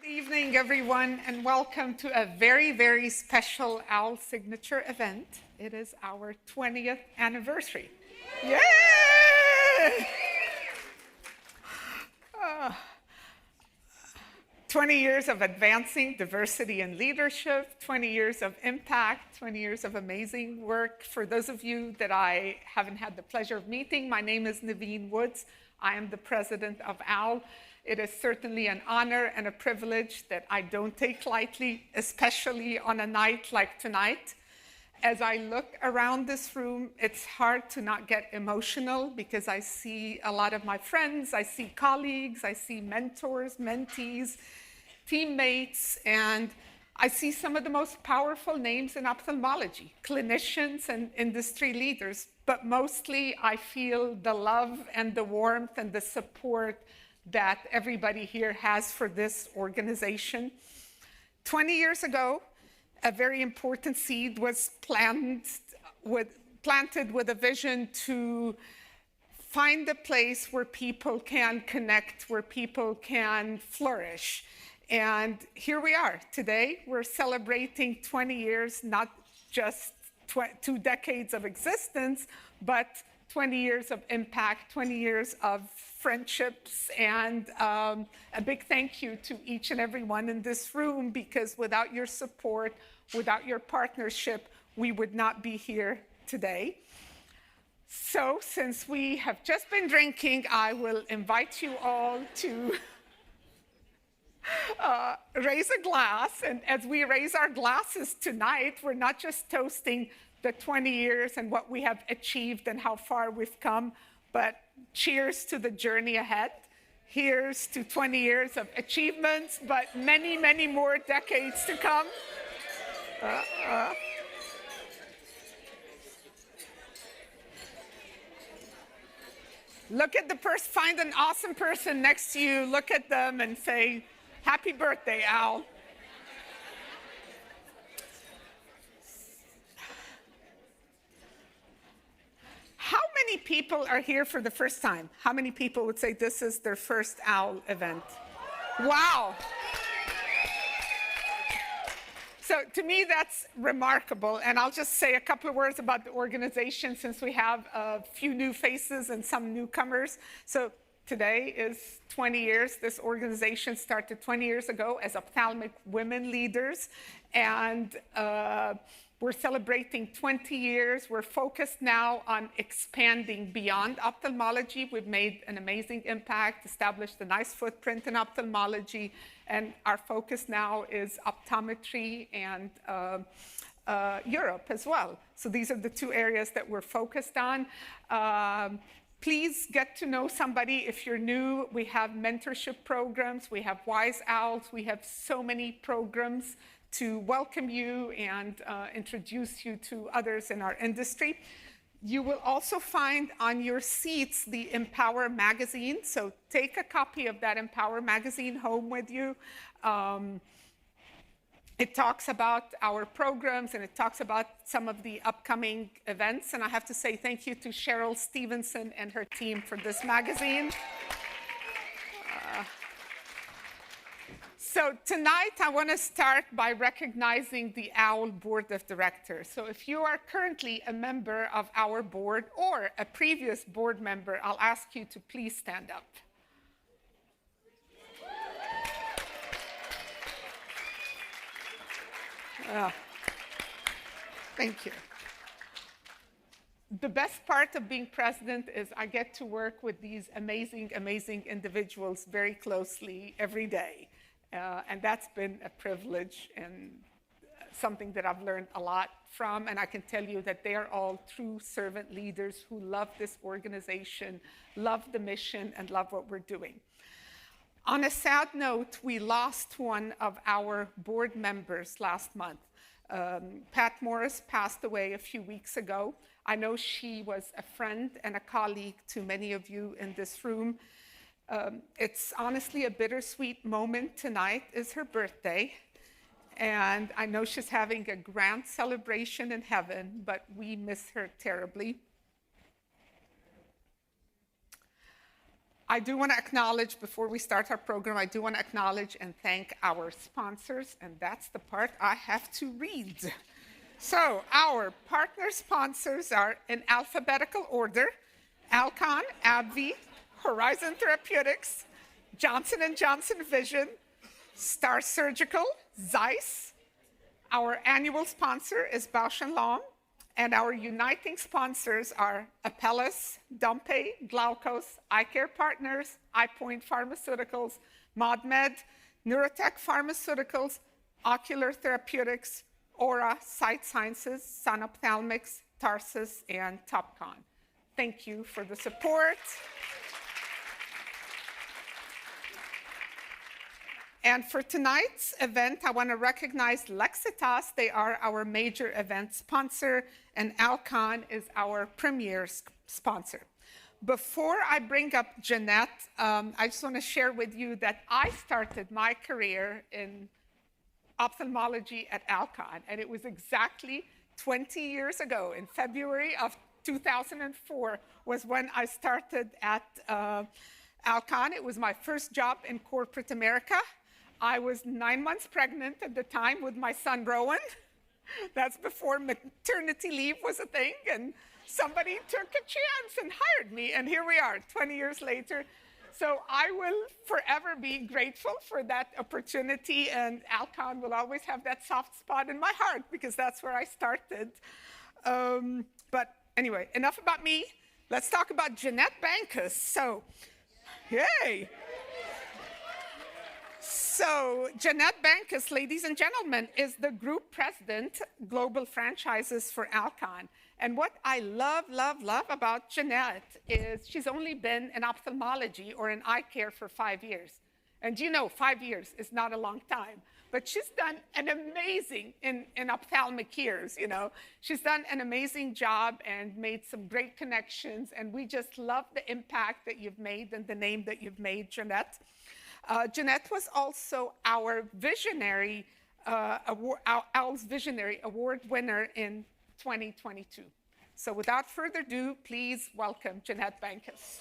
Good evening, everyone, and welcome to a very, very special OWL signature event. It is our 20th anniversary. Yay! 20 years of advancing diversity and leadership, 20 years of impact, 20 years of amazing work. For those of you that I haven't had the pleasure of meeting, my name is Naveen Woods. I am the president of OWL. It is certainly an honor and a privilege that I don't take lightly, especially on a night like tonight. As I look around this room, it's hard to not get emotional because I see a lot of my friends, I see colleagues, I see mentors, mentees, teammates, and I see some of the most powerful names in ophthalmology, clinicians and industry leaders, but mostly I feel the love and the warmth and the support that everybody here has for this organization. 20 years ago, a very important seed was planted with a vision to find a place where people can connect, where people can flourish. And here we are today. We're celebrating 20 years, not just 2 decades of existence, but 20 years of impact, 20 years of friendships, and a big thank you to each and every one in this room, because without your support, without your partnership, we would not be here today. So since we have just been drinking, I will invite you all to raise a glass. And as we raise our glasses tonight, we're not just toasting the 20 years and what we have achieved and how far we've come, but cheers to the journey ahead. Here's to 20 years of achievements, but many, many more decades to come. Look at the person, find an awesome person next to you, look at them and say, happy birthday, Al. How many people are here for the first time? How many people would say this is their first OWL event? Wow. So to me, that's remarkable. And I'll just say a couple of words about the organization since we have a few new faces and some newcomers. So today is 20 years. This organization started 20 years ago as ophthalmic women leaders. And we're celebrating 20 years. We're focused now on expanding beyond ophthalmology. We've made an amazing impact, established a nice footprint in ophthalmology, and our focus now is optometry and Europe as well. So these are the 2 areas that we're focused on. Please get to know somebody. If you're new, we have mentorship programs. We have Wise Owls. We have so many programs to welcome you and introduce you to others in our industry. You will also find on your seats the Empower magazine. So take a copy of that Empower magazine home with you. It talks about our programs and it talks about some of the upcoming events. And I have to say thank you to Cheryl Stevenson and her team for this magazine. So tonight, I want to start by recognizing the OWL Board of Directors. So if you are currently a member of our board or a previous board member, I'll ask you to please stand up. Thank you. The best part of being president is I get to work with these amazing, amazing individuals very closely every day. And that's been a privilege and something that I've learned a lot from. And I can tell you that they are all true servant leaders who love this organization, love the mission, and love what we're doing. On a sad note, we lost one of our board members last month. Pat Morris passed away a few weeks ago. I know she was a friend and a colleague to many of you in this room. It's honestly a bittersweet moment. Tonight is her birthday, and I know she's having a grand celebration in heaven, but we miss her terribly. I do want to acknowledge, before we start our program, I do want to acknowledge and thank our sponsors, and that's the part I have to read. So our partner sponsors are in alphabetical order: Alcon, AbbVie, Horizon Therapeutics, Johnson & Johnson Vision, Star Surgical, Zeiss. Our annual sponsor is Bausch & Lomb, and our uniting sponsors are Apellis, Dompé, Glaukos, Eye Care Partners, EyePoint Pharmaceuticals, ModMed, Neurotech Pharmaceuticals, Ocular Therapeutics, Aura, Sight Sciences, Sun Ophthalmics, Tarsus, and Topcon. Thank you for the support. And for tonight's event, I want to recognize Lexitas. They are our major event sponsor, and Alcon is our premier sponsor. Before I bring up Jeanette, I just want to share with you that I started my career in ophthalmology at Alcon, and it was exactly 20 years ago. In February of 2004 was when I started at Alcon. It was my first job in corporate America. I was 9 months pregnant at the time with my son, Rowan. That's before maternity leave was a thing, and somebody took a chance and hired me, and here we are, 20 years later. So I will forever be grateful for that opportunity, and Alcon will always have that soft spot in my heart because that's where I started. But anyway, enough about me. Let's talk about Jeanette Bankus. So, yay. So Jeanette Bankus, ladies and gentlemen, is the group president, global franchises for Alcon. And what I love about Jeanette is she's only been in ophthalmology or in eye care for 5 years. And you know, 5 years is not a long time. But she's done an amazing, in ophthalmic years, you know, she's done an amazing job and made some great connections. And we just love the impact that you've made and the name that you've made, Jeanette. Jeanette was also our Visionary, ALS Visionary Award winner in 2022. So without further ado, please welcome Jeanette Bankus.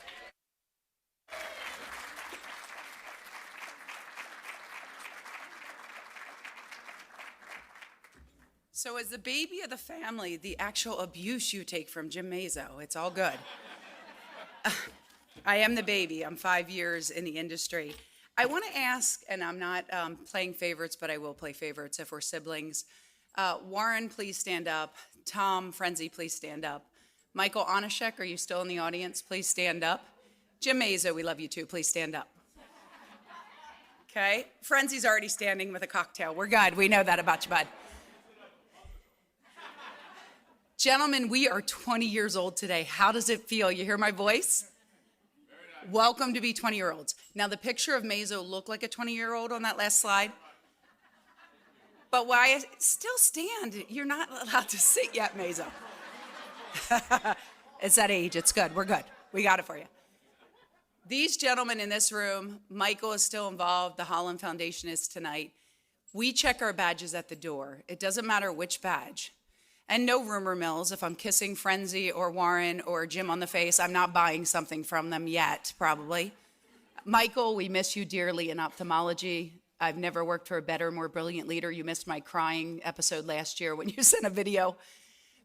So as the baby of the family, the actual abuse you take from Jim Mazo, it's all good. I am the baby. I'm 5 years in the industry. I want to ask, and I'm not playing favorites, but I will play favorites if we're siblings. Warren, please stand up. Tom Frenzy, please stand up. Michael Onishek, are you still in the audience? Please stand up. Jim Mazo, we love you too. Please stand up. Okay. Frenzy's already standing with a cocktail. We're good. We know that about you, bud. Gentlemen, we are 20 years old today. How does it feel? You hear my voice? Welcome to be 20-year-olds. Now, the picture of Mazo looked like a 20-year-old on that last slide. But why I still stand, you're not allowed to sit yet, Mazo. It's that age. It's good. We're good. We got it for you. These gentlemen in this room, Michael is still involved. The Holland Foundation is tonight. We check our badges at the door. It doesn't matter which badge. And no rumor mills. If I'm kissing Frenzy or Warren or Jim on the face, I'm not buying something from them yet, probably. Michael, we miss you dearly in ophthalmology. I've never worked for a better, more brilliant leader. You missed my crying episode last year when you sent a video.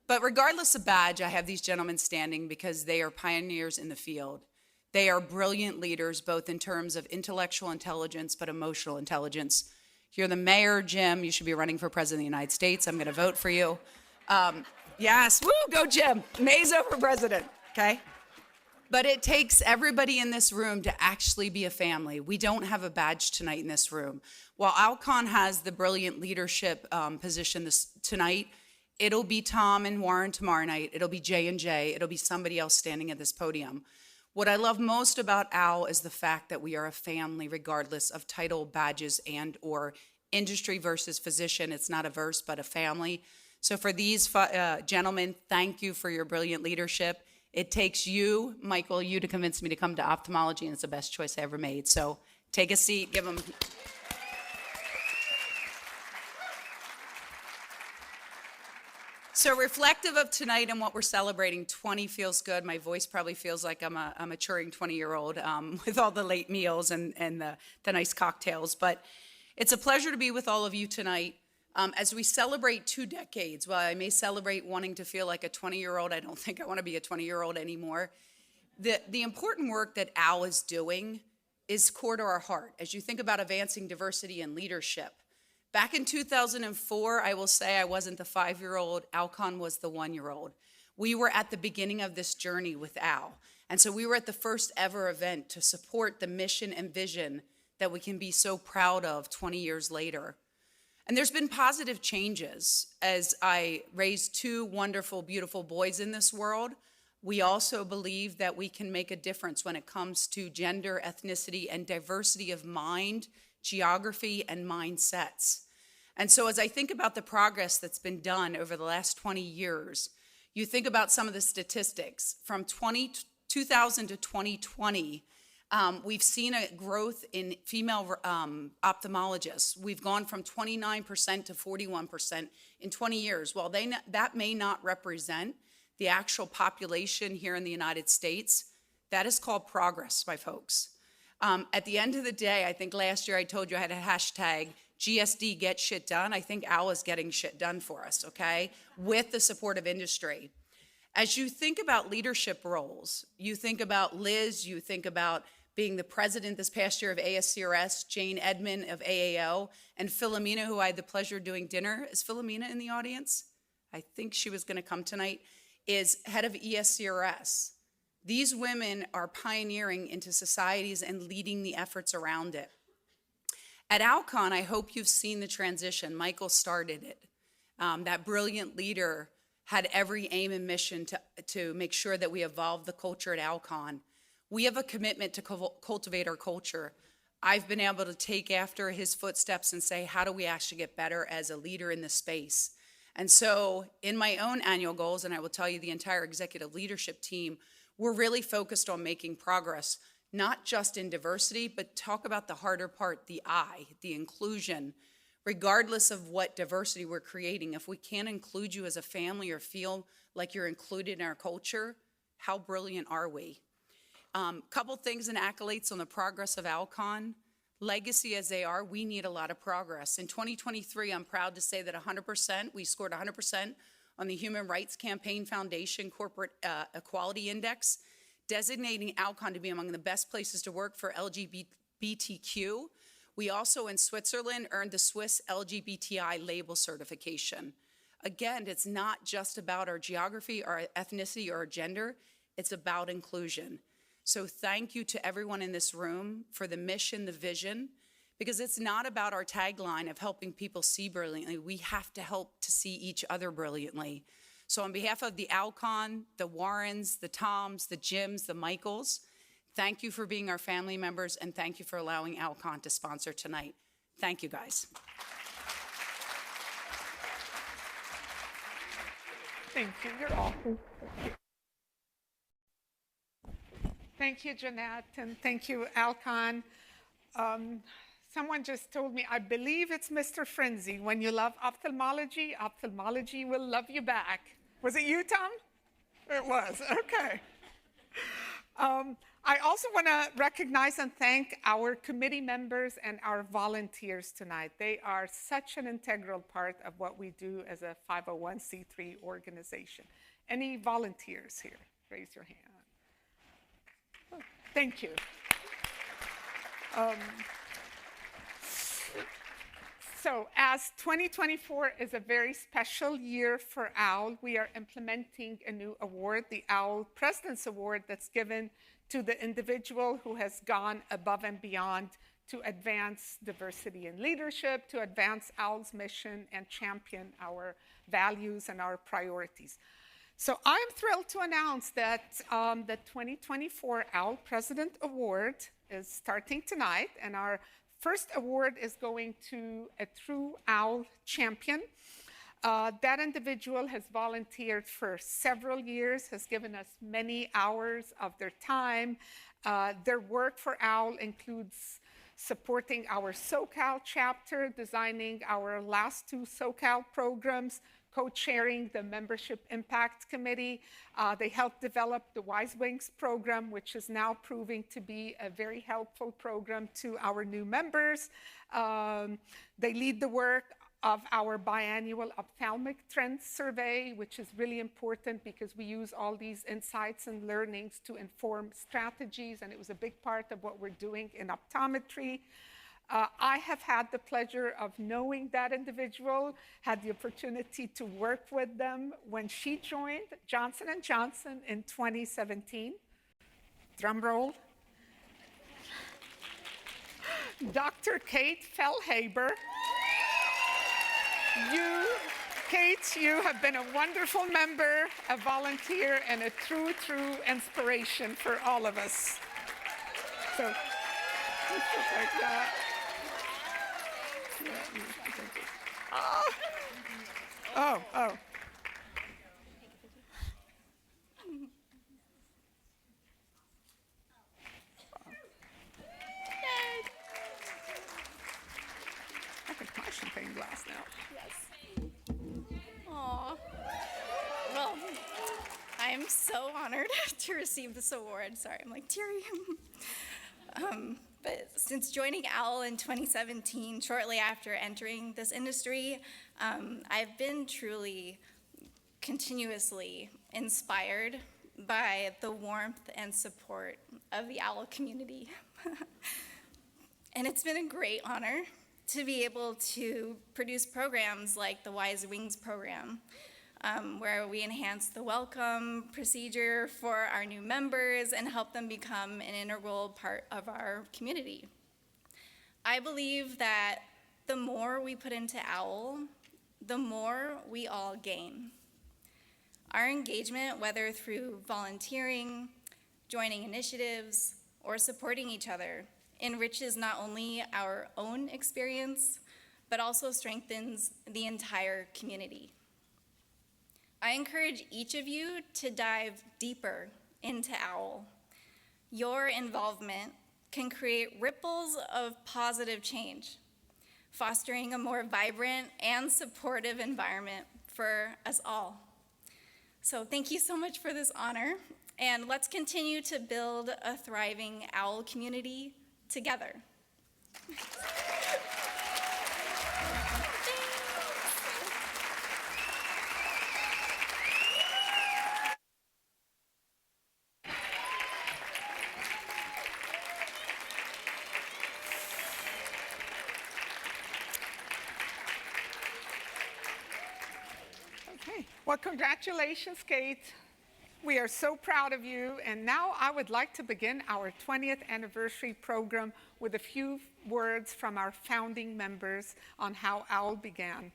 But regardless of badge, I have these gentlemen standing because they are pioneers in the field. They are brilliant leaders, both in terms of intellectual intelligence, but emotional intelligence. You're the mayor, Jim. You should be running for president of the United States. I'm going to vote for you. Yes, woo, go Jim. Mazo for president, okay? But it takes everybody in this room to actually be a family. We don't have a badge tonight in this room. While Alcon has the brilliant leadership position tonight, it'll be Tom and Warren tomorrow night. It'll be J&J. It'll be somebody else standing at this podium. What I love most about Al is the fact that we are a family regardless of title, badges, and or industry versus physician. It's not a verse, but a family. So for these gentlemen, thank you for your brilliant leadership. It takes you, Michael, you to convince me to come to ophthalmology, and it's the best choice I ever made. So take a seat, give them. So reflective of tonight and what we're celebrating, 20 feels good. My voice probably feels like I'm a maturing 20-year-old with all the late meals and the nice cocktails. But it's a pleasure to be with all of you tonight. As we celebrate 2 decades, while I may celebrate wanting to feel like a 20-year-old, I don't think I want to be a 20-year-old anymore. The important work that Al is doing is core to our heart. As you think about advancing diversity and leadership, back in 2004, I will say I wasn't the 5-year-old, Alcon was the 1-year-old. We were at the beginning of this journey with Al. And so we were at the first ever event to support the mission and vision that we can be so proud of 20 years later. And there's been positive changes. As I raised 2 wonderful, beautiful boys in this world, we also believe that we can make a difference when it comes to gender, ethnicity, and diversity of mind, geography, and mindsets. And so as I think about the progress that's been done over the last 20 years, you think about some of the statistics. From 2000 to 2020, we've seen a growth in female ophthalmologists. We've gone from 29% to 41% in 20 years. While that may not represent the actual population here in the United States, that is called progress, my folks. At the end of the day, I think last year I told you I had a hashtag, GSD Get Shit Done. I think Al is getting shit done for us, okay, with the support of industry. As you think about leadership roles, you think about Liz, you think about being the president this past year of ASCRS, Jane Edmond of AAO, and Philomena, who I had the pleasure of doing dinner. Is Philomena in the audience? I think she was going to come tonight, is head of ASCRS. These women are pioneering into societies and leading the efforts around it. At Alcon, I hope you've seen the transition. Michael started it. That brilliant leader had every aim and mission to make sure that we evolve the culture at Alcon. We have a commitment to cultivate our culture. I've been able to take after his footsteps and say, how do we actually get better as a leader in this space? And so in my own annual goals, and I will tell you the entire executive leadership team, we're really focused on making progress, not just in diversity, but talk about the harder part, the I, the inclusion. Regardless of what diversity we're creating, if we can't include you as a family or feel like you're included in our culture, how brilliant are we? Couple things and accolades on the progress of Alcon. Legacy as they are, we need a lot of progress. In 2023, I'm proud to say that 100%, we scored 100% on the Human Rights Campaign Foundation Corporate Equality Index, designating Alcon to be among the best places to work for LGBTQ. We also, in Switzerland, earned the Swiss LGBTI label certification. Again, it's not just about our geography, our ethnicity, or our gender. It's about inclusion. So thank you to everyone in this room for the mission, the vision, because it's not about our tagline of helping people see brilliantly. We have to help to see each other brilliantly. So on behalf of the Alcon, the Warrens, the Toms, the Jims, the Michaels, thank you for being our family members, and thank you for allowing Alcon to sponsor tonight. Thank you, guys. Thank you. You're awesome. Thank you, Jeanette, and thank you, Alcon. Someone just told me, I believe it's Mr. Frenzy. When you love ophthalmology, ophthalmology will love you back. Was it you, Tom? It was, okay. I also want to recognize and thank our committee members and our volunteers tonight. They are such an integral part of what we do as a 501c3 organization. Any volunteers here? Raise your hand. Oh, thank you. So as 2024 is a very special year for OWL, we are implementing a new award, the OWL President's Award, that's given to the individual who has gone above and beyond to advance diversity in leadership, to advance OWL's mission, and champion our values and our priorities. So I'm thrilled to announce that the 2024 OWL President Award is starting tonight, and our first award is going to a true OWL champion. That individual has volunteered for several years, has given us many hours of their time. Their work for OWL includes supporting our SoCal chapter, designing our last two SoCal programs, co-chairing the Membership Impact Committee. They helped develop the Wise Wings program, which is now proving to be a very helpful program to our new members. They lead the work of our biannual ophthalmic trends survey, which is really important because we use all these insights and learnings to inform strategies, and it was a big part of what we're doing in optometry. I have had the pleasure of knowing that individual, had the opportunity to work with them when she joined Johnson & Johnson in 2017. Drum roll. Dr. Kate Fellhaber. Kate, you have been a wonderful member, a volunteer, and a true inspiration for all of us. So, like that. Oh. I can my champagne glass now. Yes. Aw. Well, I'm so honored to receive this award. Sorry, I'm like teary. But since joining OWL in 2017, shortly after entering this industry, I've been truly continuously inspired by the warmth and support of the OWL community. And it's been a great honor to be able to produce programs like the Wise Wings program, where we enhance the welcome procedure for our new members and help them become an integral part of our community. I believe that the more we put into OWL, the more we all gain. Our engagement, whether through volunteering, joining initiatives, or supporting each other, enriches not only our own experience, but also strengthens the entire community. I encourage each of you to dive deeper into OWL. Your involvement can create ripples of positive change, fostering a more vibrant and supportive environment for us all. So thank you so much for this honor, and let's continue to build a thriving OWL community together. Okay, well, congratulations, Kate. We are so proud of you. And now I would like to begin our 20th anniversary program with a few words from our founding members on how OWL began.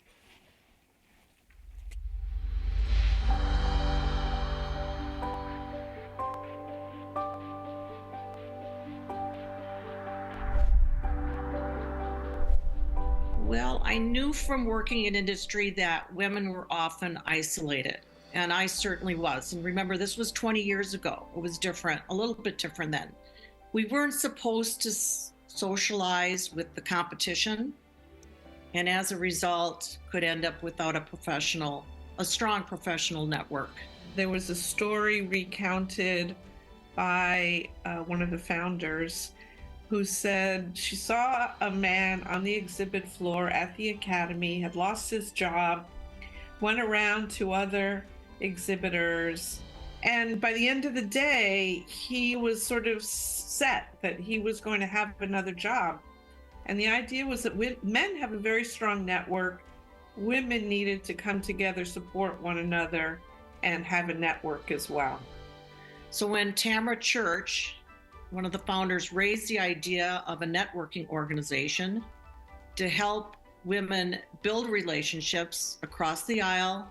Well, I knew from working in industry that women were often isolated, and I certainly was. And remember, this was 20 years ago. It was different, a little bit different then. We weren't supposed to socialize with the competition, and as a result, could end up without a strong professional network. There was a story recounted by one of the founders who said she saw a man on the exhibit floor at the academy, had lost his job, went around to other exhibitors, and by the end of the day, he was sort of set that he was going to have another job. And the idea was that men have a very strong network. Women needed to come together, support one another, and have a network as well. So when Tamara Church, one of the founders, raised the idea of a networking organization to help women build relationships across the aisle,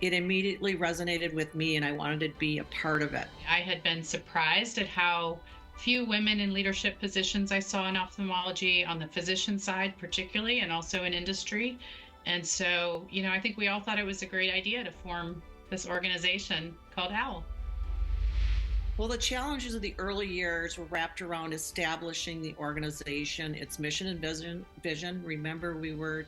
it immediately resonated with me, and I wanted to be a part of it. I had been surprised at how few women in leadership positions I saw in ophthalmology, on the physician side particularly, and also in industry. And so, I think we all thought it was a great idea to form this organization called OWL. Well, the challenges of the early years were wrapped around establishing the organization, its mission and vision. Remember, we were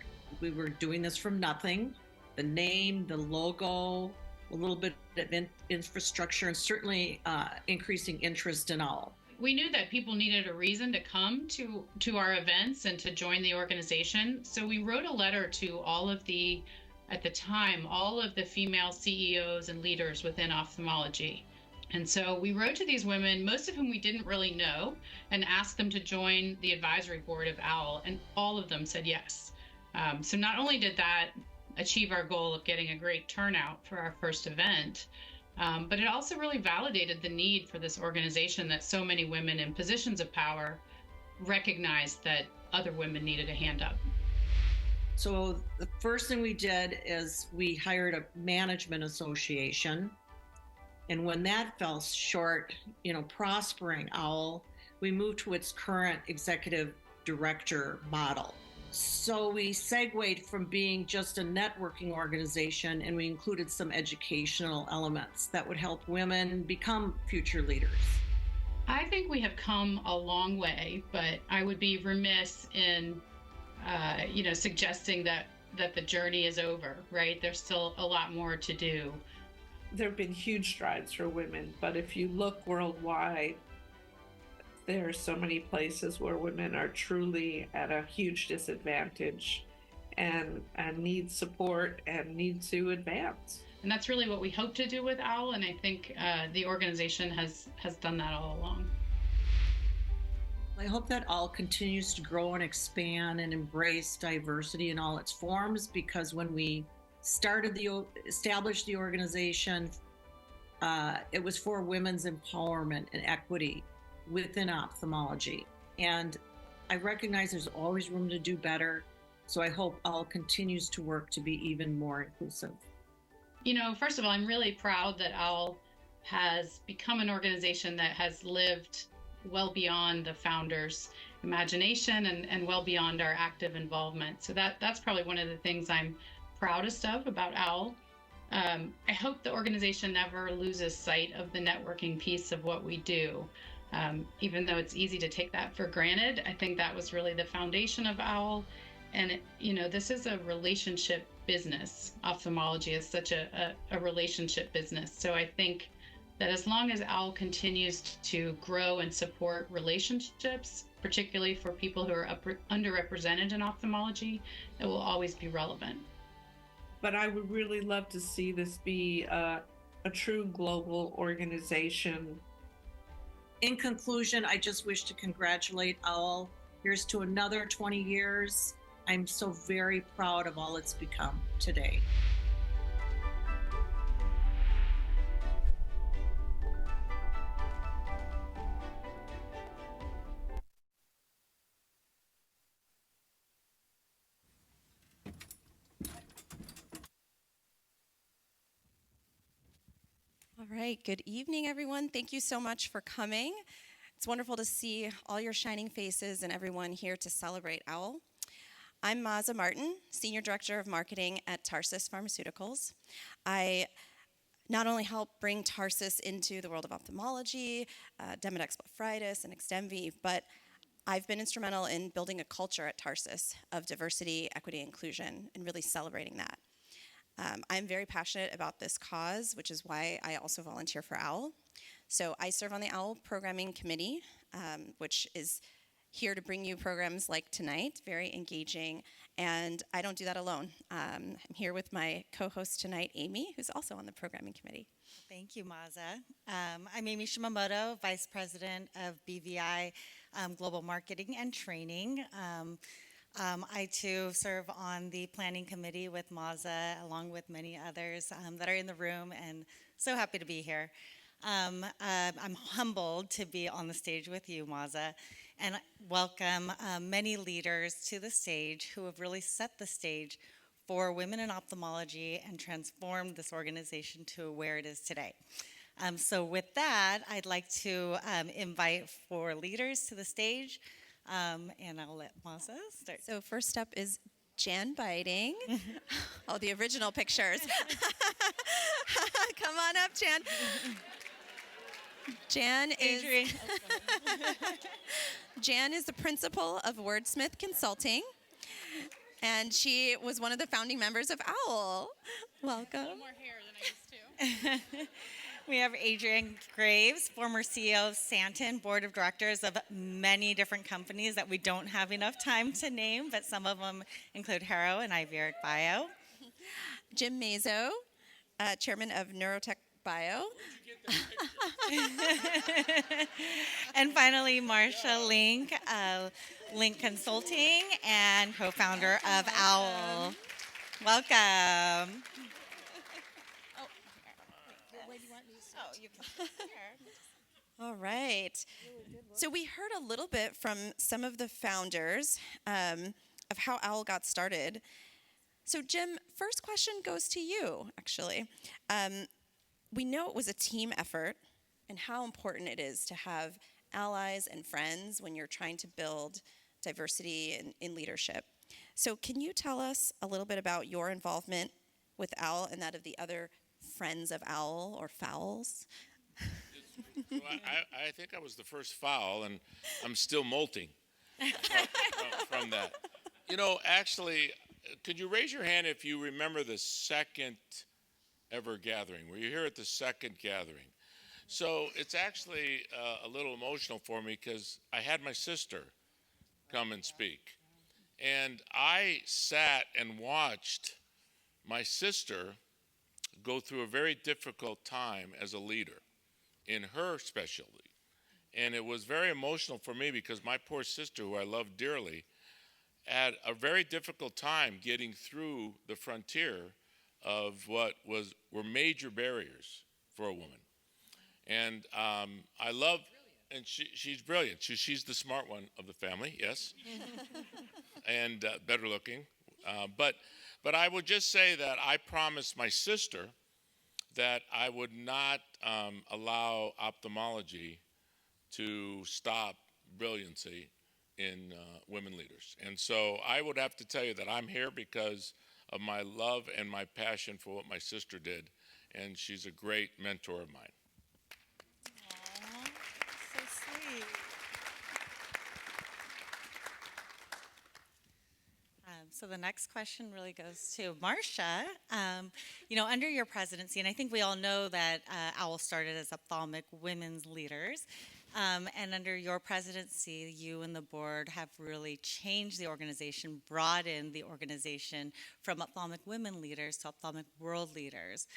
doing this from nothing. The name, the logo, a little bit of infrastructure, and certainly increasing interest in OWL. We knew that people needed a reason to come to our events and to join the organization. So we wrote a letter to at the time, all of the female CEOs and leaders within ophthalmology. And so we wrote to these women, most of whom we didn't really know, and asked them to join the advisory board of OWL, and all of them said yes. So not only did that achieve our goal of getting a great turnout for our first event, but it also really validated the need for this organization that so many women in positions of power recognized that other women needed a hand up. So the first thing we did is we hired a management association. And when that fell short, prospering OWL, we moved to its current executive director model. So we segued from being just a networking organization, and we included some educational elements that would help women become future leaders. I think we have come a long way, but I would be remiss in, suggesting that the journey is over, right? There's still a lot more to do. There have been huge strides for women, but if you look worldwide, there are so many places where women are truly at a huge disadvantage and need support and need to advance. And that's really what we hope to do with OWL, and I think the organization has done that all along. I hope that OWL continues to grow and expand and embrace diversity in all its forms, because when we established the organization, it was for women's empowerment and equity within ophthalmology. And I recognize there's always room to do better. So I hope OWL continues to work to be even more inclusive. First of all, I'm really proud that OWL has become an organization that has lived well beyond the founders' imagination and well beyond our active involvement. So that's probably one of the things I'm proudest of about OWL. I hope the organization never loses sight of the networking piece of what we do. Even though it's easy to take that for granted, I think that was really the foundation of OWL. And, this is a relationship business. Ophthalmology is such a relationship business. So I think that as long as OWL continues to grow and support relationships, particularly for people who are underrepresented in ophthalmology, it will always be relevant. But I would really love to see this be a true global organization. In conclusion, I just wish to congratulate OWL. Here's to another 20 years. I'm so very proud of all it's become today. All right, good evening, everyone. Thank you so much for coming. It's wonderful to see all your shining faces and everyone here to celebrate OWL. I'm Maza Martin, Senior Director of Marketing at Tarsus Pharmaceuticals. I not only help bring Tarsus into the world of ophthalmology, Demodex blepharitis, and XDEMVY, but I've been instrumental in building a culture at Tarsus of diversity, equity, inclusion, and really celebrating that. I'm very passionate about this cause, which is why I also volunteer for OWL. So I serve on the OWL Programming Committee, which is here to bring you programs like tonight, very engaging, and I don't do that alone. I'm here with my co-host tonight, Amy, who's also on the Programming Committee. Thank you, Maza. I'm Amy Shimamoto, Vice President of BVI Global Marketing and Training. I too serve on the planning committee with Maza, along with many others that are in the room, and so happy to be here. I'm humbled to be on the stage with you, Maza, and welcome many leaders to the stage who have really set the stage for women in ophthalmology and transformed this organization to where it is today. So with that, I'd like to invite 4 leaders to the stage. And I'll let Maza start. So first up is Jan Biting. Oh, the original pictures. Come on up, Jan. Jan is Adrian. Jan is the principal of Wordsmith Consulting, and she was one of the founding members of OWL. Welcome. More hair than I used to. We have Adrian Graves, former CEO of Santon, board of directors of many different companies that we don't have enough time to name, but some of them include Harrow and Iveric Bio. Jim Mazo, chairman of Neurotech Bio. And finally, Marcia Link, Link Consulting and co-founder of OWL. Welcome. All right. So we heard a little bit from some of the founders of how OWL got started. So Jim, first question goes to you, actually. We know it was a team effort and how important it is to have allies and friends when you're trying to build diversity in leadership. So can you tell us a little bit about your involvement with OWL and that of the other friends of OWL or fowls? Well, I think I was the first foul, and I'm still molting from that. You know, actually, could you raise your hand if you remember the second ever gathering? Were you here at the second gathering? So it's actually a little emotional for me because I had my sister come and speak. And I sat and watched my sister go through a very difficult time as a leader in her specialty. And it was very emotional for me because my poor sister, who I love dearly, had a very difficult time getting through the frontier of what were major barriers for a woman. And I love, and she's brilliant. She's the smart one of the family, yes, and better looking. But I would just say that I promised my sister that I would not allow ophthalmology to stop brilliancy in women leaders. And so I would have to tell you that I'm here because of my love and my passion for what my sister did, and she's a great mentor of mine. Aw, so sweet. So the next question really goes to Marcia. You know, under your presidency, and I think we all know that OWL started as ophthalmic women's leaders, and under your presidency, you and the board have really changed the organization, broadened the organization from ophthalmic women leaders to ophthalmic world leaders.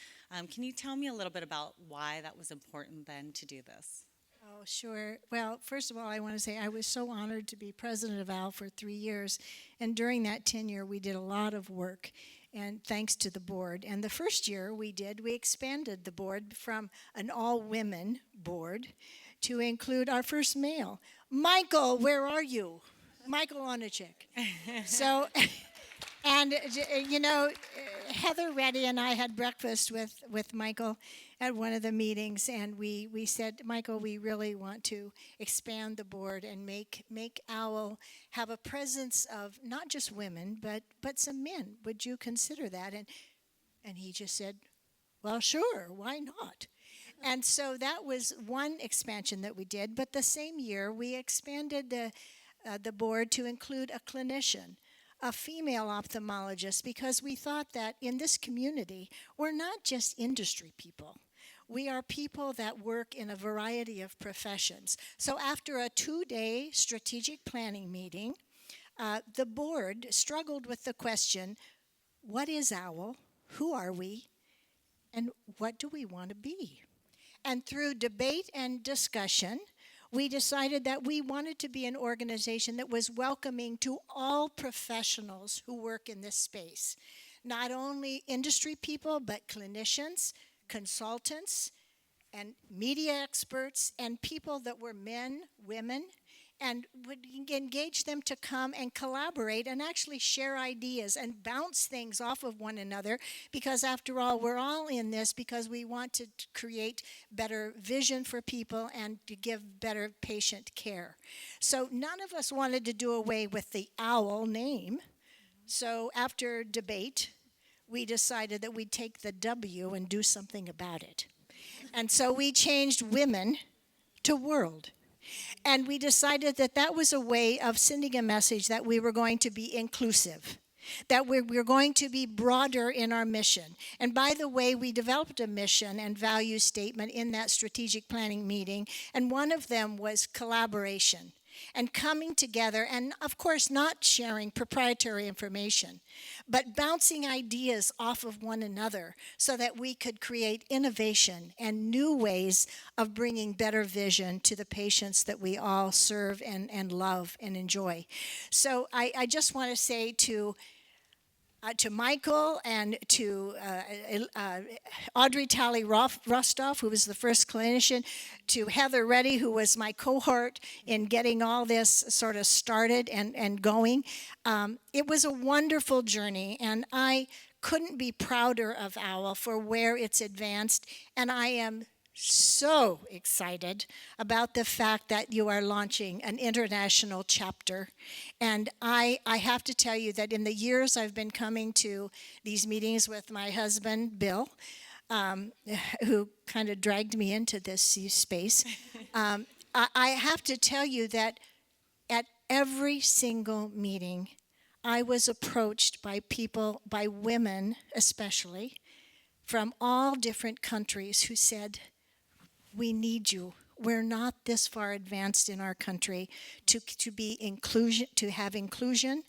Can you tell me a little bit about why that was important then to do this? Oh, sure. Well, first of all, I want to say I was so honored to be president of OWL for 3 years. And during that tenure, we did a lot of work, and thanks to the board. And the first year we expanded the board from an all-women board to include our first male. Michael, where are you? Michael Onachik. So, and, you know, Heather Reddy and I had breakfast with Michael at one of the meetings, and we said, Michael, we really want to expand the board and make OWL have a presence of not just women, but some men. Would you consider that? And he just said, well, sure, why not? And so that was one expansion that we did. But the same year, we expanded the board to include a clinician, a female ophthalmologist, because we thought that in this community, we're not just industry people. We are people that work in a variety of professions. So after a 2-day strategic planning meeting, the board struggled with the question, what is OWL? Who are we? And what do we want to be? And through debate and discussion, we decided that we wanted to be an organization that was welcoming to all professionals who work in this space. Not only industry people, but clinicians, consultants, and media experts, and people that were men, women, and would engage them to come and collaborate and actually share ideas and bounce things off of one another, because after all, we're all in this because we want to create better vision for people and to give better patient care. So none of us wanted to do away with the OWL name. So after debate, we decided that we'd take the W and do something about it. And so we changed women to world. And we decided that that was a way of sending a message that we were going to be inclusive, that we're going to be broader in our mission. And by the way, we developed a mission and value statement in that strategic planning meeting, and one of them was collaboration and coming together, and of course not sharing proprietary information, but bouncing ideas off of one another so that we could create innovation and new ways of bringing better vision to the patients that we all serve and love and enjoy. So I just want to say to Michael and to Audrey Talley-Rostov, who was the first clinician, to Heather Reddy, who was my cohort in getting all this sort of started and going. It was a wonderful journey, and I couldn't be prouder of OWL for where it's advanced, and I am so excited about the fact that you are launching an international chapter. And I have to tell you that in the years I've been coming to these meetings with my husband, Bill, who kind of dragged me into this space, I have to tell you that at every single meeting, I was approached by people, by women especially, from all different countries who said, we need you. We're not this far advanced in our country to be inclusion, to have inclusion,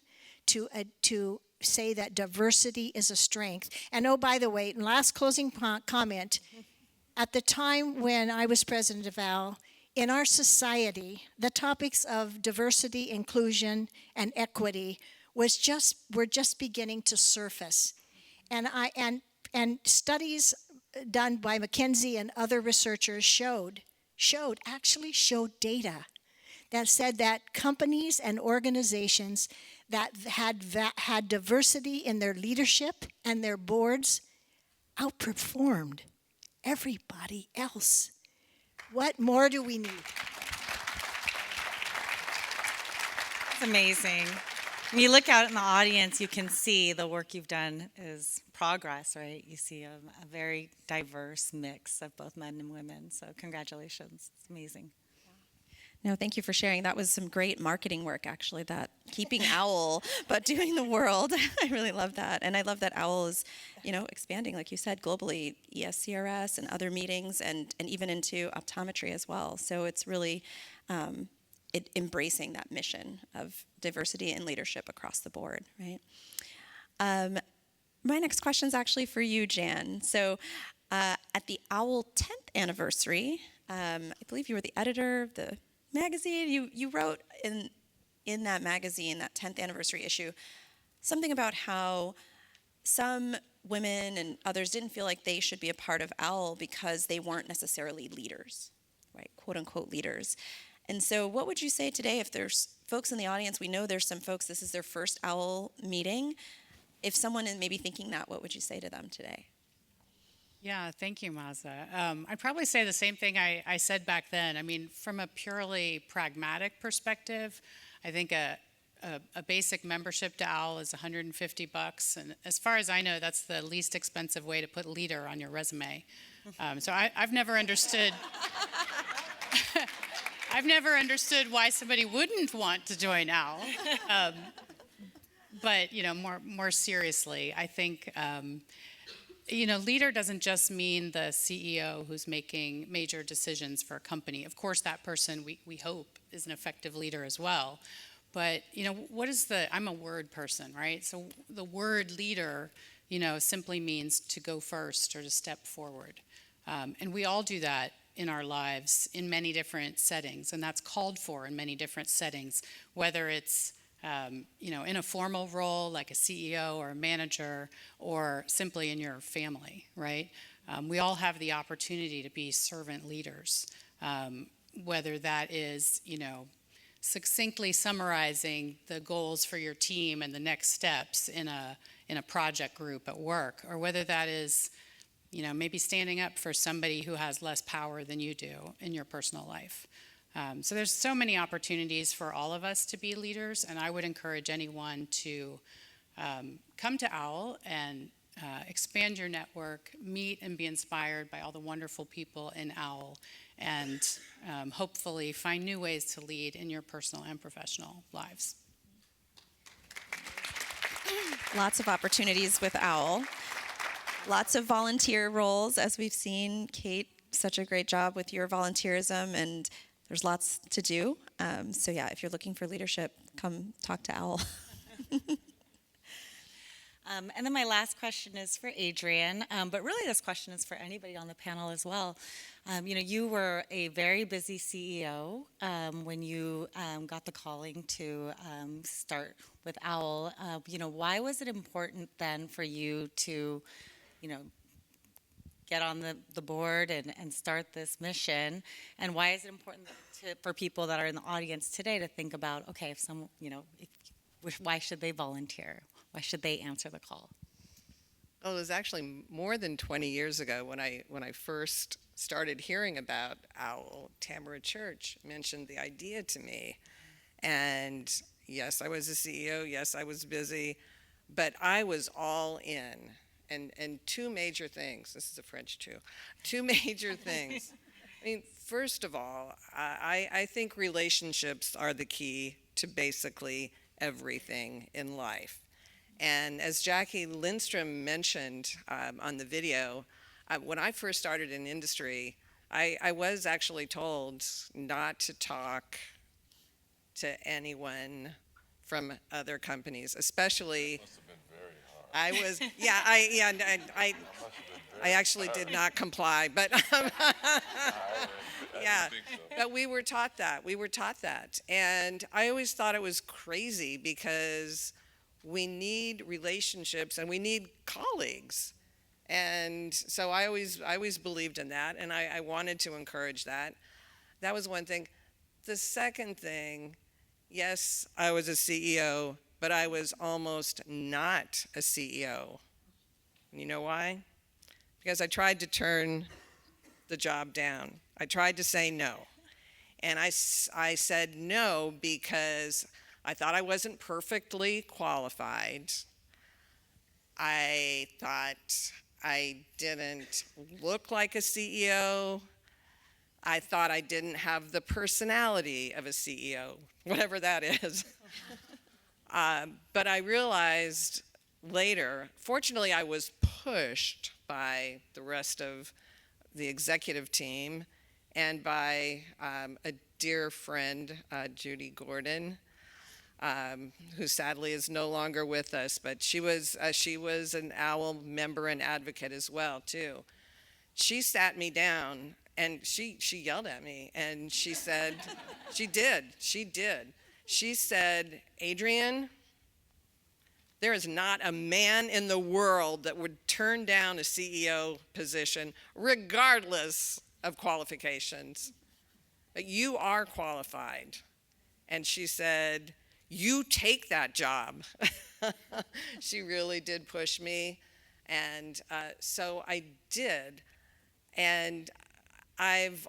to say that diversity is a strength. And oh, by the way, last closing comment, at the time when I was president of OWL, in our society, the topics of diversity, inclusion, and equity were just beginning to surface. And studies done by McKinsey and other researchers showed data that said that companies and organizations that had diversity in their leadership and their boards outperformed everybody else. What more do we need? It's amazing. When you look out in the audience, you can see the work you've done is progress, right? You see a very diverse mix of both men and women. So congratulations. It's amazing. No, thank you for sharing. That was some great marketing work, actually, that keeping OWL, but doing the world. I really love that. And I love that OWL is, expanding, like you said, globally, ASCRS and other meetings and even into optometry as well. So it's really embracing that mission of diversity and leadership across the board, right? My next question is actually for you, Jan. So at the OWL 10th anniversary, I believe you were the editor of the magazine. You wrote in that magazine, that 10th anniversary issue, something about how some women and others didn't feel like they should be a part of OWL because they weren't necessarily leaders, right? Quote unquote leaders. And so what would you say today if there's folks in the audience, we know there's some folks, this is their first OWL meeting. If someone is maybe thinking that, what would you say to them today? Yeah, thank you, Maza. I'd probably say the same thing I said back then. I mean, from a purely pragmatic perspective, I think a basic membership to OWL is $150. And as far as I know, that's the least expensive way to put leader on your resume. So I've never understood... I've never understood why somebody wouldn't want to join OWL. But, more seriously, I think, leader doesn't just mean the CEO who's making major decisions for a company. Of course, that person, we hope, is an effective leader as well. But, I'm a word person, right? So the word leader, simply means to go first or to step forward. And we all do that in our lives in many different settings, and that's called for in many different settings, whether it's in a formal role like a CEO or a manager, or simply in your family, right? We all have the opportunity to be servant leaders, whether that is, succinctly summarizing the goals for your team and the next steps in a project group at work, or whether that is maybe standing up for somebody who has less power than you do in your personal life. So there's so many opportunities for all of us to be leaders, and I would encourage anyone to come to OWL and expand your network, meet and be inspired by all the wonderful people in OWL, and hopefully find new ways to lead in your personal and professional lives. Lots of opportunities with OWL. Lots of volunteer roles, as we've seen. Kate, such a great job with your volunteerism, and there's lots to do. So yeah, if you're looking for leadership, come talk to OWL. And then my last question is for Adrian, but really this question is for anybody on the panel as well. You were a very busy CEO when you got the calling to start with OWL. Why was it important then for you to, get on the board and start this mission? And why is it important for people that are in the audience today to think about, okay, if someone, why should they volunteer? Why should they answer the call? Well, it was actually more than 20 years ago when I first started hearing about OWL. Tamara Church mentioned the idea to me. And yes, I was a CEO. Yes, I was busy. But I was all in. And two major things. This is a French too. Two major things. I mean, first of all, I think relationships are the key to basically everything in life. And as Jackie Lindstrom mentioned on the video, when I first started in industry, I was actually told not to talk to anyone from other companies, especially. Must have been very hard. I was, yeah, I actually did not comply, but yeah, but we were taught that. And I always thought it was crazy because we need relationships and we need colleagues. And so I always believed in that, and I wanted to encourage that. That was one thing. The second thing, yes, I was a CEO, but I was almost not a CEO. You know why? Because I tried to turn the job down. I tried to say no. And I said no because I thought I wasn't perfectly qualified. I thought I didn't look like a CEO. I thought I didn't have the personality of a CEO, whatever that is. But I realized later, fortunately I was pushed by the rest of the executive team and by a dear friend, Judy Gordon, who sadly is no longer with us, but she was an OWL member and advocate as well too. She sat me down and she yelled at me and she said, she did. She said, Adrian, there is not a man in the world that would turn down a CEO position regardless of qualifications. But you are qualified. And she said, you take that job. She really did push me. And so I did. And I've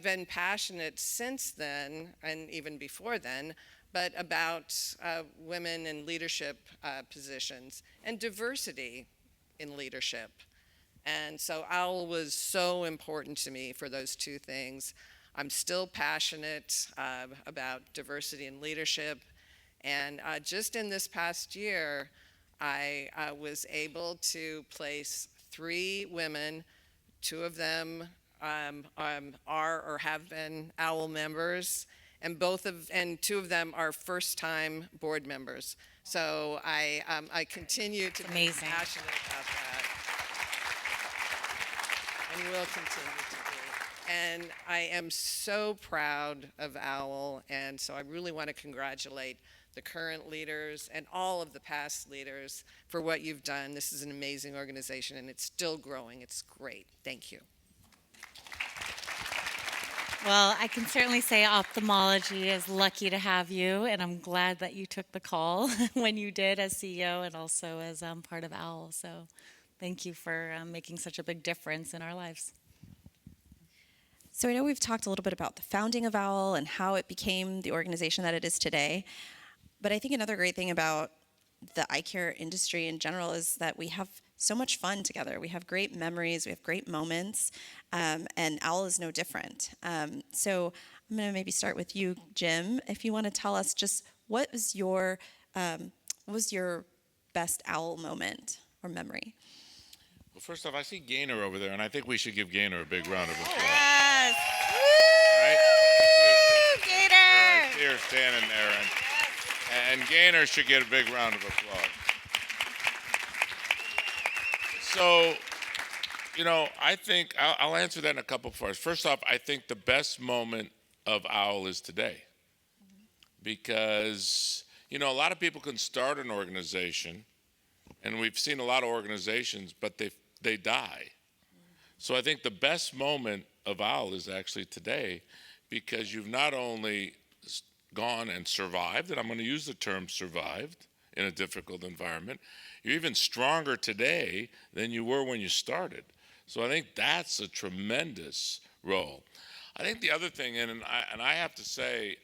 been passionate since then, and even before then, but about women in leadership positions and diversity in leadership. And so OWL was so important to me for those two things. I'm still passionate about diversity in leadership. And just in this past year, I was able to place 3 women. 2 of them are or have been OWL members, and 2 of them are first-time board members. So I continue to be passionate about that, and will continue to be. And I am so proud of OWL, and so I really want to congratulate the current leaders and all of the past leaders for what you've done. This is an amazing organization, and it's still growing. It's great. Thank you. Well, I can certainly say ophthalmology is lucky to have you, and I'm glad that you took the call when you did as CEO and also as part of OWL. So thank you for making such a big difference in our lives. So I know we've talked a little bit about the founding of OWL and how it became the organization that it is today. But I think another great thing about the eye care industry in general is that we have so much fun together. We have great memories, we have great moments, and OWL is no different. So I'm going to maybe start with you, Jim, if you want to tell us just what was your best OWL moment or memory? Well, first off, I see Gaynor over there, and I think we should give Gaynor a big round of applause. Yes! Right? Woo! Gaynor! Right here standing there, and Gaynor should get a big round of applause. So, I think I'll answer that in a couple parts. First off, I think the best moment of OWL is today. Because, a lot of people can start an organization, and we've seen a lot of organizations, but they die. So I think the best moment of OWL is actually today, because you've not only gone and survived, and I'm going to use the term survived in a difficult environment, you're even stronger today than you were when you started. So I think that's a tremendous role. I think the other thing, and I have to say,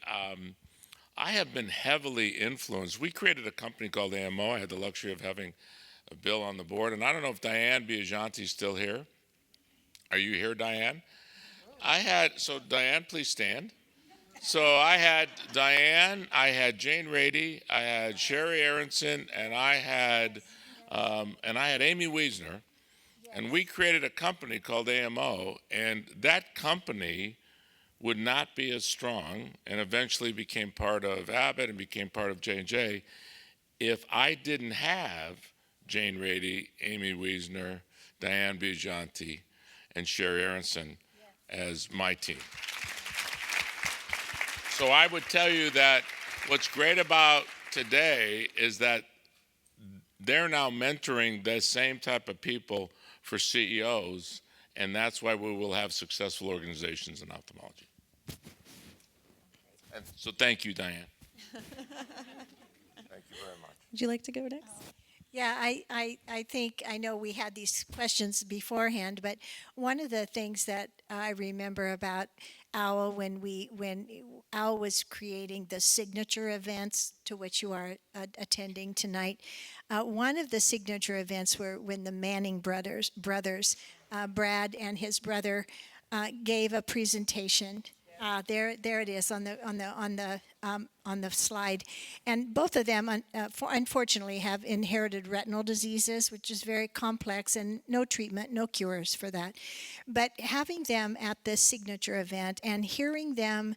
I have been heavily influenced. We created a company called AMO. I had the luxury of having Bill on the board, and I don't know if Diane Biajanti is still here. Are you here, Diane? So Diane, please stand. So I had Diane, I had Jane Rady, I had Sherry Aronson, and I had Amy Wiesner, and we created a company called AMO, and that company would not be as strong and eventually became part of Abbott and became part of J&J if I didn't have Jane Rady, Amy Wiesner, Diane Biajanti, and Sherry Aronson as my team. So I would tell you that what's great about today is that they're now mentoring the same type of people for CEOs, and that's why we will have successful organizations in ophthalmology. And so thank you, Diane. Thank you very much. Would you like to go next? Yeah, I think I know we had these questions beforehand, but one of the things that I remember about OWL when OWL was creating the signature events to which you are attending tonight, one of the signature events were when the Manning brothers, Brad and his brother, gave a presentation. There it is on the slide, and both of them unfortunately have inherited retinal diseases, which is very complex and no treatment, no cures for that. But having them at this signature event and hearing them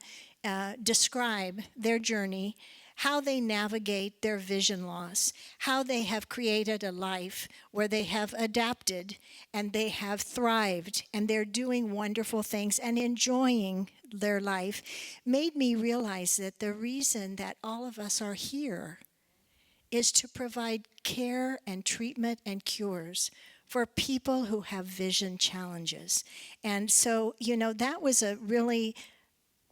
describe their journey, how they navigate their vision loss, how they have created a life where they have adapted and they have thrived and they're doing wonderful things and enjoying their life, made me realize that the reason that all of us are here is to provide care and treatment and cures for people who have vision challenges. And so, that was a really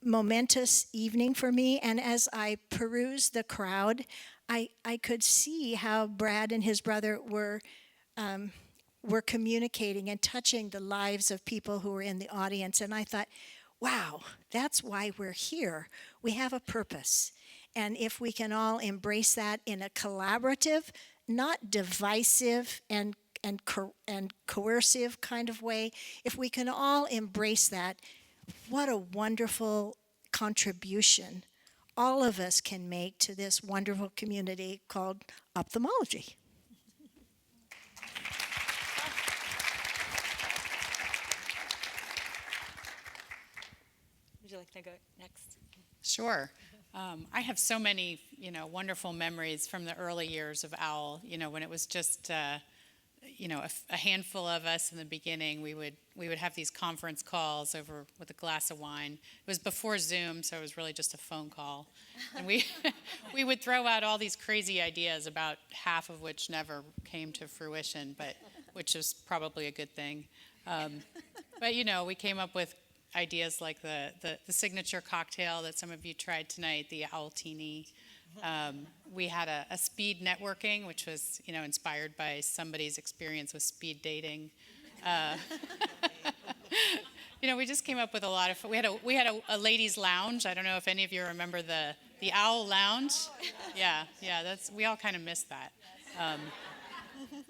momentous evening for me, and as I perused the crowd, I could see how Brad and his brother were communicating and touching the lives of people who were in the audience, and I thought, wow, that's why we're here. We have a purpose, and if we can all embrace that in a collaborative, not divisive and coercive kind of way, if we can all embrace that, what a wonderful contribution all of us can make to this wonderful community called ophthalmology. Would you like to go next? Sure. I have so many, wonderful memories from the early years of OWL, when it was just a handful of us in the beginning. We would have these conference calls over with a glass of wine. It was before Zoom, so it was really just a phone call. And we would throw out all these crazy ideas, about half of which never came to fruition, but which is probably a good thing. But we came up with ideas like the signature cocktail that some of you tried tonight, the Owltini. We had a speed networking, which was, inspired by somebody's experience with speed dating. We just came up with a lot of. We had a ladies' lounge. I don't know if any of you remember the Owl Lounge. Yeah, we all kind of missed that.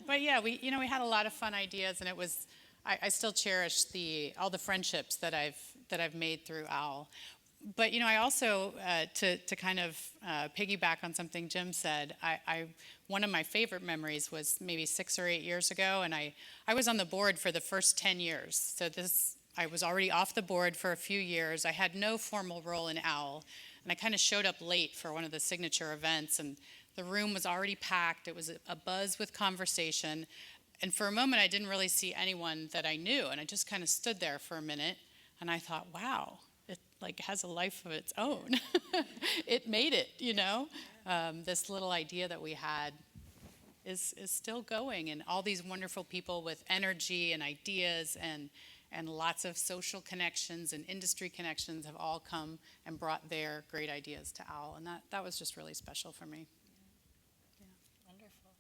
But yeah, we had a lot of fun ideas, and it was, I still cherish all the friendships that I've made through OWL. But I also, to kind of piggyback on something Jim said, one of my favorite memories was maybe 6 or 8 years ago, and I was on the board for the first 10 years. So I was already off the board for a few years. I had no formal role in OWL, and I kind of showed up late for one of the signature events, and the room was already packed. It was a buzz with conversation, and for a moment I didn't really see anyone that I knew, and I just kind of stood there for a minute, and I thought, wow, it has a life of its own. It made it, this little idea that we had is still going, and all these wonderful people with energy and ideas and lots of social connections and industry connections have all come and brought their great ideas to OWL, and that was just really special for me. Wonderful.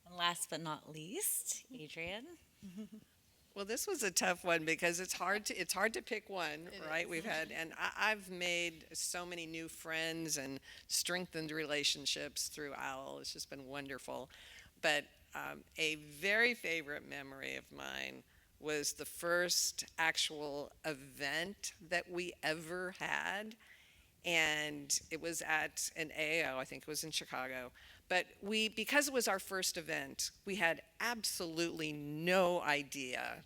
And last but not least, Adrian. Well, this was a tough one because it's hard to pick one, right? I've made so many new friends and strengthened relationships through OWL. It's just been wonderful. But a very favorite memory of mine was the first actual event that we ever had. And it was at an AO, I think it was in Chicago. But because it was our first event, we had absolutely no idea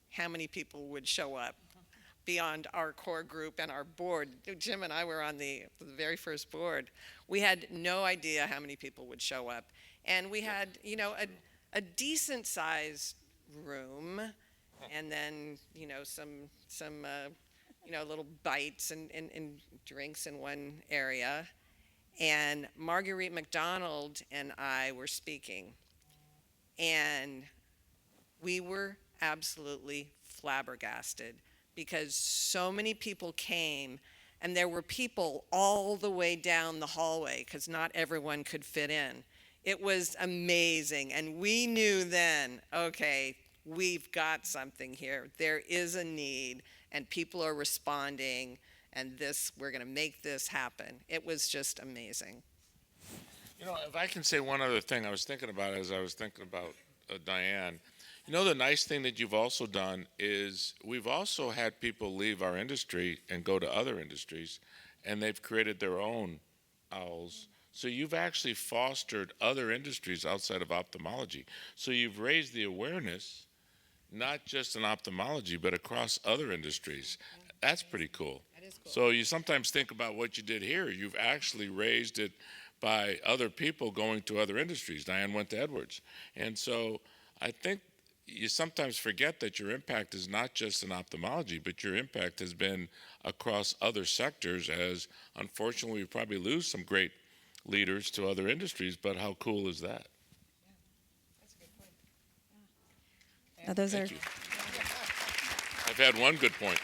how many people would show up beyond our core group and our board. Jim and I were on the very first board. We had no idea how many people would show up. And we had, a decent sized room, and then, some little bites and drinks in one area. And Marguerite McDonald and I were speaking. And we were absolutely flabbergasted because so many people came, and there were people all the way down the hallway because not everyone could fit in. It was amazing. And we knew then, okay, we've got something here. There is a need, and people are responding, and we're going to make this happen. It was just amazing. If I can say one other thing, I was thinking about as I was thinking about Diane. The nice thing that you've also done is we've also had people leave our industry and go to other industries, and they've created their own OWLs. So you've actually fostered other industries outside of ophthalmology. So you've raised the awareness, not just in ophthalmology, but across other industries. That's pretty cool. That is cool. So you sometimes think about what you did here. You've actually raised it by other people going to other industries. Diane went to Edwards. And so I think you sometimes forget that your impact is not just in ophthalmology, but your impact has been across other sectors, as unfortunately we probably lose some great leaders to other industries, but how cool is that? That's a good point. Thank you. I've had one good point.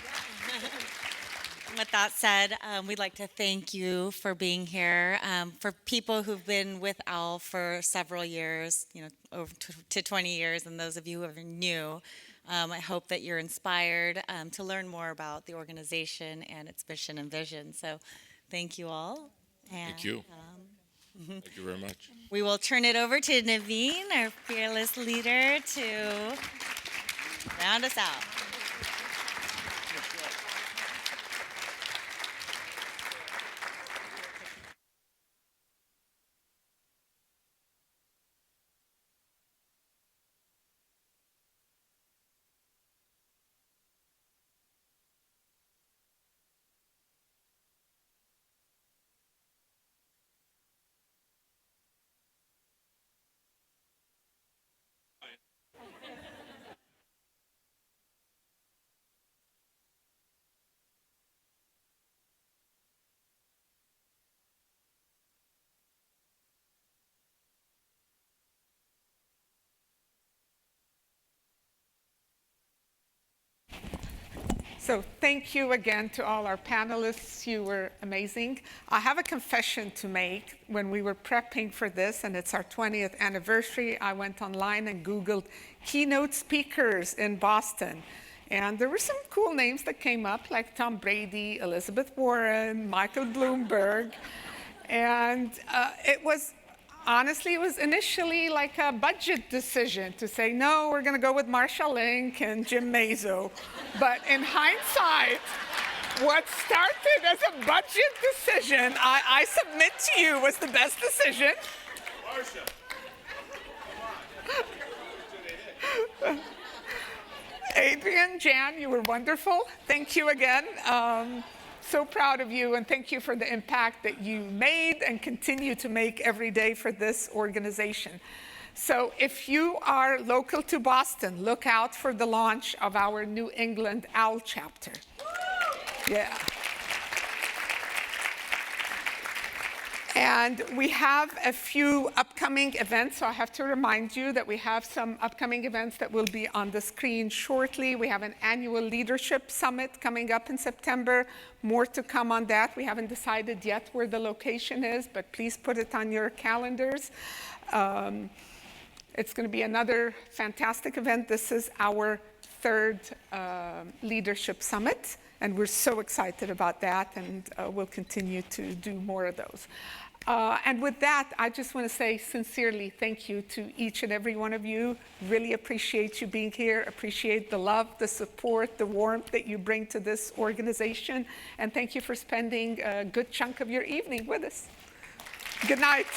With that said, we'd like to thank you for being here. For people who've been with OWL for several years, over to 20 years, and those of you who are new, I hope that you're inspired to learn more about the organization and its mission and vision. So thank you all. Thank you. Thank you very much. We will turn it over to Naveen, our fearless leader, to round us out. So thank you again to all our panelists. You were amazing. I have a confession to make. When we were prepping for this, and it's our 20th anniversary, I went online and Googled keynote speakers in Boston. And there were some cool names that came up, like Tom Brady, Elizabeth Warren, Michael Bloomberg. And Honestly, it was initially like a budget decision to say, no, we're going to go with Marsha Link and Jim Mazo. But in hindsight, what started as a budget decision, I submit to you, was the best decision. Adrian, Jan, you were wonderful. Thank you again. So proud of you, and thank you for the impact that you made and continue to make every day for this organization. So if you are local to Boston, look out for the launch of our New England OWL chapter. Yeah. And we have a few upcoming events, so I have to remind you that we have some upcoming events that will be on the screen shortly. We have an annual leadership summit coming up in September. More to come on that. We haven't decided yet where the location is, but please put it on your calendars. It's going to be another fantastic event. This is our third leadership summit, and we're so excited about that, and we'll continue to do more of those. And with that, I just want to say sincerely thank you to each and every one of you. Really appreciate you being here, appreciate the love, the support, the warmth that you bring to this organization, and thank you for spending a good chunk of your evening with us. Good night.